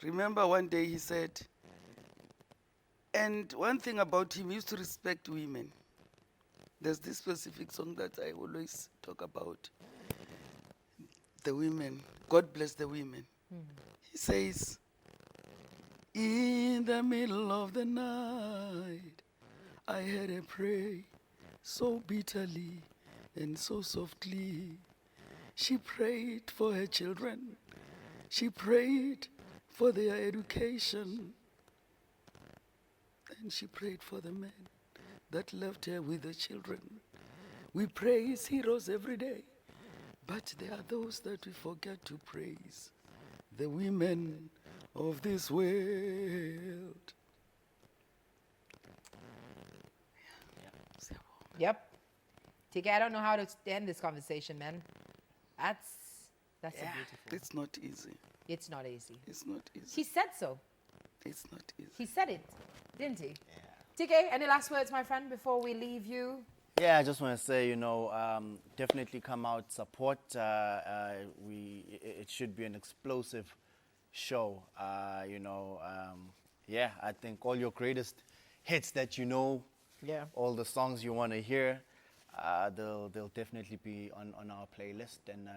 Remember one day he said, and one thing about him, he used to respect women. There's this specific song that I always talk about. The women. God bless the women. He says, in the middle of the night, I heard her pray so bitterly and so softly. She prayed for her children. She prayed for their education. And she prayed for the men that left her with the children. We praise heroes every day, but there are those that we forget to praise, the women of this world. Yep. TK, I don't know how to end this conversation, man. That's a beautiful. It's not easy. It's not easy. It's not easy. He said so. It's not easy. He said it, didn't he? Yeah. TK, any last words, my friend, before we leave you? Yeah, I just want to say, definitely come out, support. It should be an explosive show. Yeah, I think all your greatest hits that you know, all the songs you want to hear, they'll definitely be on our playlist. And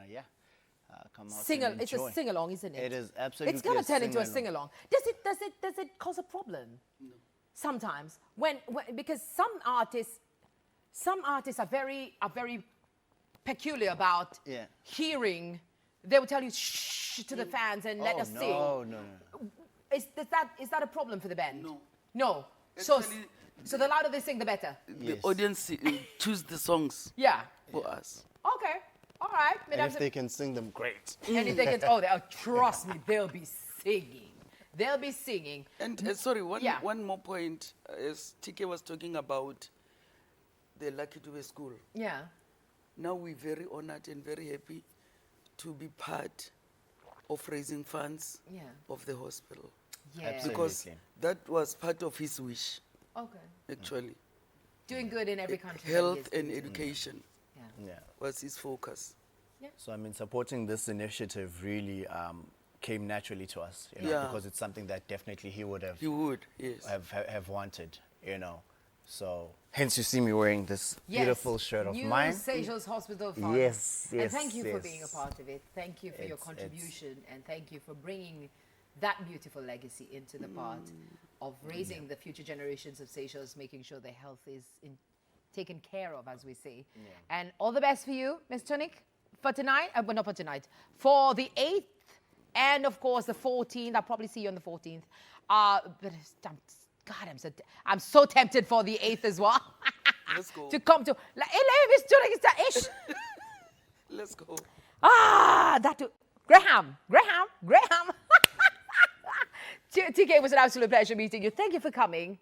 come out. And It's enjoy. a sing along, isn't it? It is absolutely. It's gonna turn into a sing-along. sing along. Does it cause a problem? No. Sometimes when because some artists are very peculiar about hearing. They will tell you shh to the fans and let us sing. No. Is that a problem for the band? No. No. Actually, So the louder they sing, the better. The audience choose the songs Yeah. for us. Okay. All right. And if they can sing them, great. And if they can, trust me, they'll be singing. They'll be singing. And sorry, one more point. As TK was talking about the Lucky Dube School. Yeah. Now we're very honored and very happy to be part of raising funds of the hospital. Yeah. Absolutely. Because that was part of his wish, Okay. actually. Doing good in every country. Health and education Yeah. was his focus. So I mean, supporting this initiative really came naturally to us, because it's something that definitely he would have He would, yes. have wanted, So hence you see me wearing this beautiful shirt of mine. Seychelles Hospital Fund. Yes, And yes, thank you for yes. being a part of it. Thank you for your It's- contribution, and thank you for bringing that beautiful legacy into the part of raising the future generations of Seychelles, making sure their health is taken care of, as we say. And all the best for you, Ms. Tonique, for tonight. Well, not for tonight. For the 8th and, of course, the 14th. I'll probably see you on the 14th. But I'm so tempted for the 8th as well. Let's go. To come to. Miss Tonique is that ish. Let's go. Graham. TK, it was an absolute pleasure meeting you. Thank you for coming.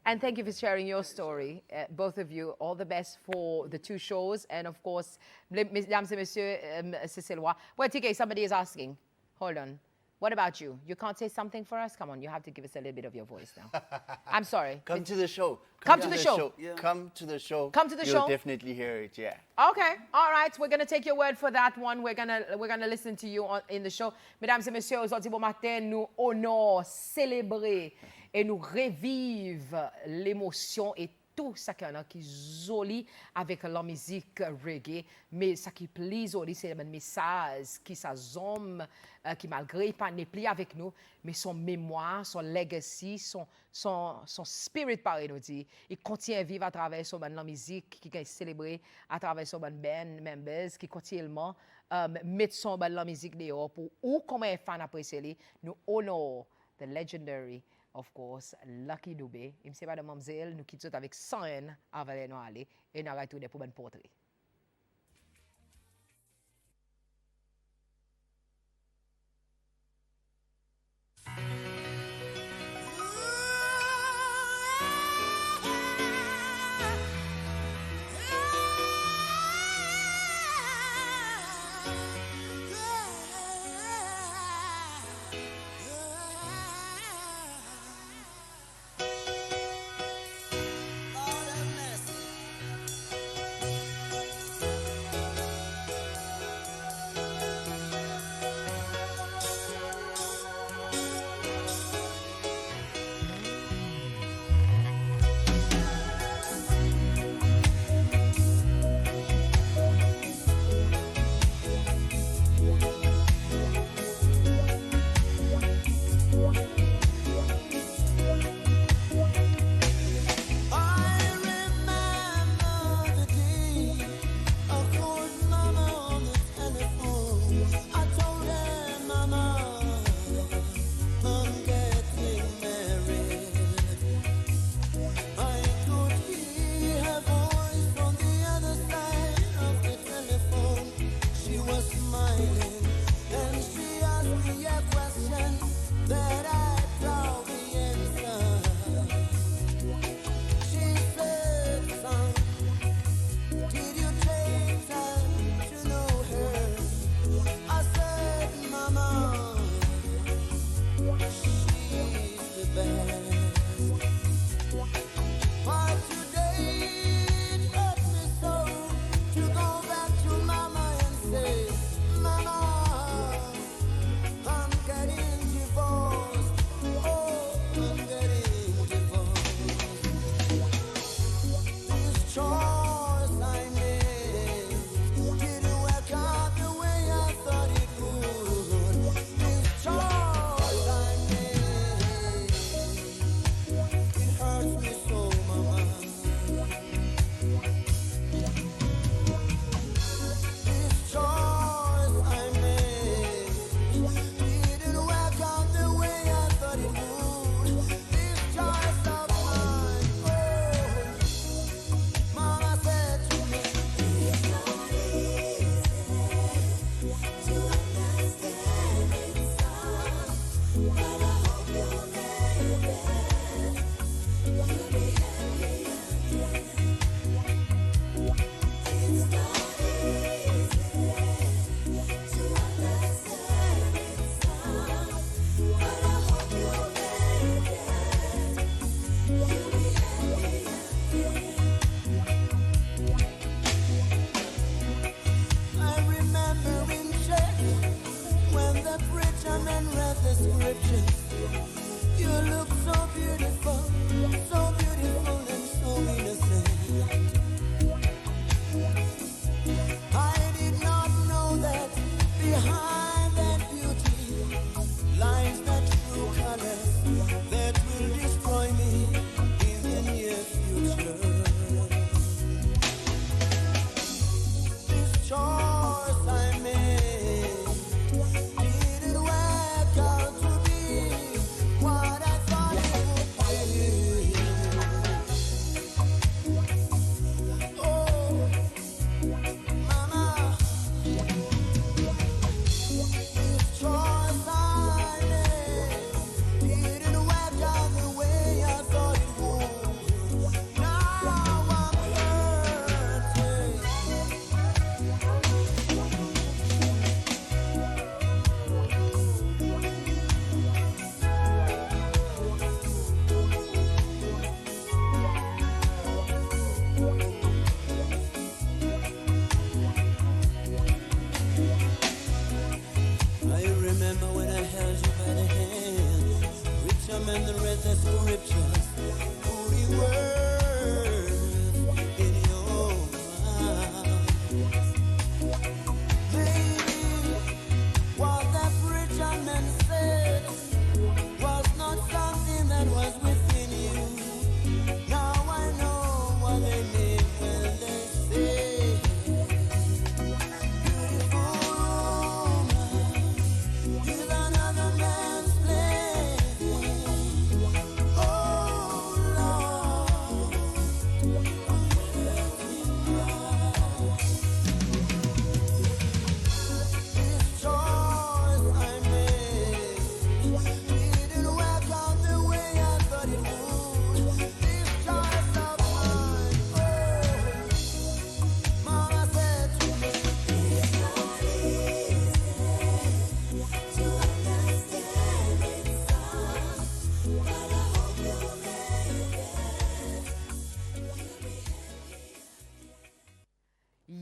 And thank you for sharing your story, both of you. All the best for the 2 shows. And of course, mesdames et messieurs, Cécilois. Well, TK, somebody is asking. Hold on. What about you? You can't say something for us? Come on, you have to give us a little bit of your voice now. I'm sorry. Come to the show. Come to the show. Yeah. Come to the show. Come to the show. You'll definitely hear it, yeah. Okay, all right. We're gonna take your word for that one. We're gonna listen to you in the show. Mesdames et messieurs, aujourd'hui bon matin, nous honorons, célébrer et nous revivre l'émotion et tout ça qui est joli avec la musique reggae, mais ça qui est plus joli, c'est le message qui s'assomme, qui malgré pas n'est plus avec nous, mais son mémoire, son legacy, son spirit, par nous dit, il continue à vivre à travers son la musique qui est célébrée à travers son band members, qui continuellement mettre son la musique dehors pour ou comme un fan apprécié, nous honor the legendary, of course, Lucky Dube. Il me sait pas de mademoiselle, nous quittons avec 100 ans avant de nous aller et nous arrêtons pour un portrait.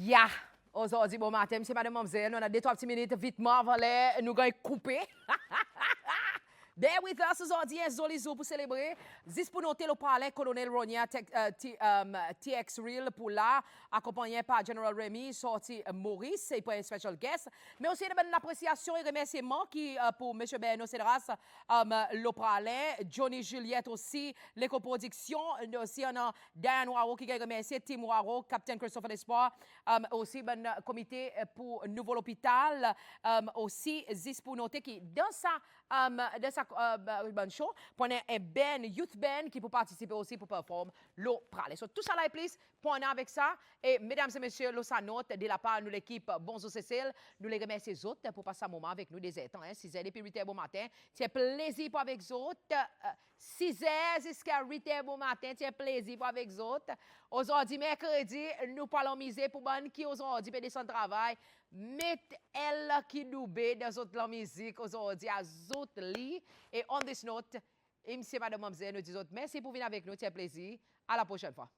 Yeah. Aujourd'hui, bon matin, monsieur, madame, mademoiselle, on a 2-3 petites minutes, vite, avant nous allons couper. There with us aujourd'hui, un joli jour pour célébrer. Juste pour noter le palais colonel Ronia TX Real pour là, accompagné par General Remy, sorti Maurice, et pour un special guest. Mais aussi une appréciation et remerciement qui pour M. Beno Cedras, le palais, Johnny Juliette aussi, l'éco-production. Aussi, on a Diane Waro qui a remercié, Tim Waro, Captain Christopher Espoir, aussi un comité pour nouveau hôpital. Aussi, juste pour noter que dans sa bonne show, pour un youth band qui peut participer aussi pour performer le pralé. So, tout ça là, please, point avec ça. Et mesdames et messieurs, le note de la part de l'équipe Bonjour Cécile, nous les remercions les autres pour passer un moment avec nous des étangs. 6h depuis 8h bon matin. C'est plaisir pour avec les autres. 6h jusqu'à 8h bon matin. C'est plaisir pour avec les autres. Aujourd'hui, mercredi, nous parlons misé pour bonne qui aujourd'hui peut descendre travail. Mettez elle qui Dube dans la musique aujourd'hui à autres lits. Et on this note, monsieur, madame, mademoiselle, nous disons merci pour venir avec nous. C'est un plaisir. À la prochaine fois.